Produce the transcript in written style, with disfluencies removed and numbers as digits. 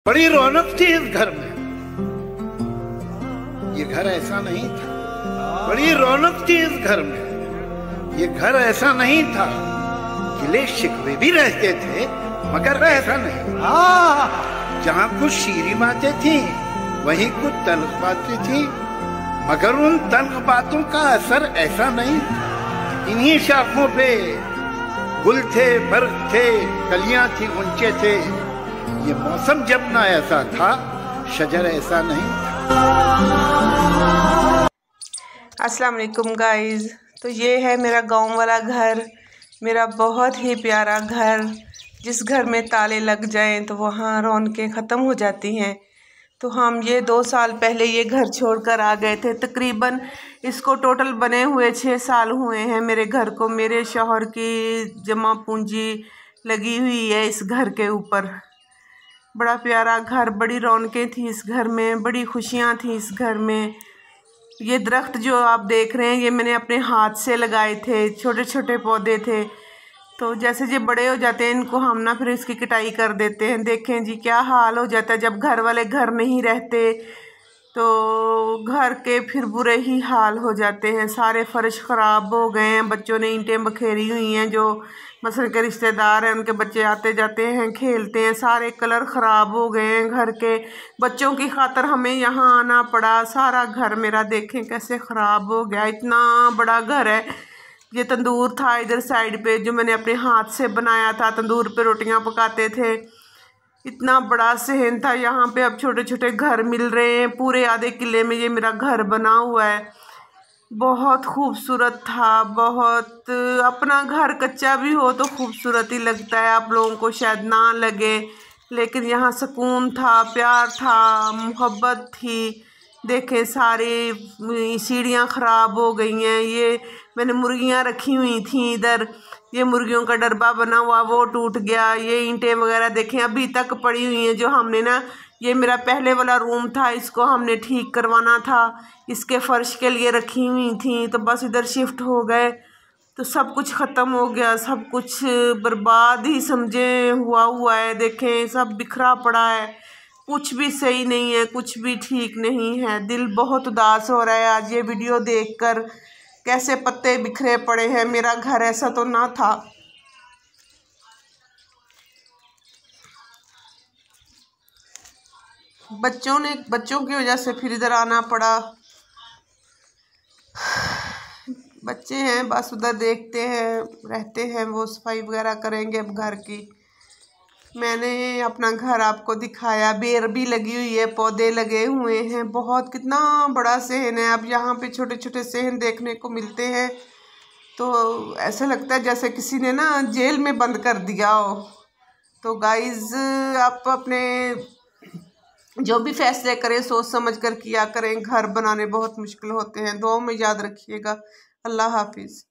बड़ी रौनक थी इस घर में। ये घर ऐसा नहीं था। बड़ी रौनक थी इस घर में। ये घर ऐसा नहीं था। गिले शिकवे भी रहते थे मगर ऐसा नहीं। जहाँ कुछ शीरी बातें थी वहीं कुछ तल्ख बातें थी मगर उन तल्ख बातों का असर ऐसा नहीं था। इन्हीं शाखों पे गुल थे, बर्ग थे, कलियां थी, ऊंचे थे। ये मौसम जब ना ऐसा था, शजर ऐसा नहीं था। अस्सलाम वालेकुम गाइस। तो ये है मेरा गांव वाला घर, मेरा बहुत ही प्यारा घर। जिस घर में ताले लग जाएं तो वहाँ रौनकें ख़त्म हो जाती हैं। तो हम ये 2 साल पहले ये घर छोड़कर आ गए थे। तकरीबन इसको टोटल बने हुए 6 साल हुए हैं मेरे घर को। मेरे शौहर की जमा पूंजी लगी हुई है इस घर के ऊपर। बड़ा प्यारा घर, बड़ी रौनकें थी इस घर में, बड़ी खुशियाँ थी इस घर में। ये दरख्त जो आप देख रहे हैं ये मैंने अपने हाथ से लगाए थे। छोटे छोटे पौधे थे, तो जैसे ये बड़े हो जाते हैं इनको हम ना फिर इसकी कटाई कर देते हैं। देखें जी क्या हाल हो जाता है जब घर वाले घर नहीं रहते, तो घर के फिर बुरे ही हाल हो जाते हैं। सारे फर्श ख़राब हो गए हैं, बच्चों ने ईंटें बखेरी हुई हैं। जो मसल के रिश्तेदार हैं उनके बच्चे आते जाते हैं, खेलते हैं। सारे कलर ख़राब हो गए हैं घर के। बच्चों की खातर हमें यहाँ आना पड़ा। सारा घर मेरा देखें कैसे ख़राब हो गया। इतना बड़ा घर है। ये तंदूर था इधर साइड पे जो मैंने अपने हाथ से बनाया था। तंदूर पे रोटियां पकाते थे। इतना बड़ा सहन था। यहाँ पे अब छोटे छोटे घर मिल रहे हैं। पूरे आधे किले में ये मेरा घर बना हुआ है। बहुत खूबसूरत था, बहुत। अपना घर कच्चा भी हो तो खूबसूरत ही लगता है, आप लोगों को शायद ना लगे, लेकिन यहाँ सुकून था, प्यार था, मोहब्बत थी। देखें सारी सीढ़ियाँ ख़राब हो गई हैं। ये मैंने मुर्गियाँ रखी हुई थी इधर, ये मुर्गियों का डरबा बना हुआ वो टूट गया। ये ईंटें वगैरह देखें अभी तक पड़ी हुई हैं। जो हमने ना, ये मेरा पहले वाला रूम था, इसको हमने ठीक करवाना था, इसके फ़र्श के लिए रखी हुई थी। तो बस इधर शिफ्ट हो गए तो सब कुछ ख़त्म हो गया, सब कुछ बर्बाद ही समझे हुआ है। देखें सब बिखरा पड़ा है, कुछ भी सही नहीं है, कुछ भी ठीक नहीं है। दिल बहुत उदास हो रहा है आज ये वीडियो देखकर। कैसे पत्ते बिखरे पड़े हैं। मेरा घर ऐसा तो ना था। बच्चों की वजह से फिर इधर आना पड़ा। बच्चे हैं बस उधर देखते हैं, रहते हैं, वो सफाई वगैरह करेंगे अब घर की। मैंने अपना घर आपको दिखाया। बेर भी लगी हुई है, पौधे लगे हुए हैं। बहुत कितना बड़ा सहन है। अब यहाँ पे छोटे छोटे सहन देखने को मिलते हैं तो ऐसा लगता है जैसे किसी ने ना जेल में बंद कर दिया हो। तो गाइज आप अपने जो भी फैसले करें सोच समझ कर किया करें। घर बनाने बहुत मुश्किल होते हैं। दुआओं में याद रखिएगा। अल्लाह हाफिज़।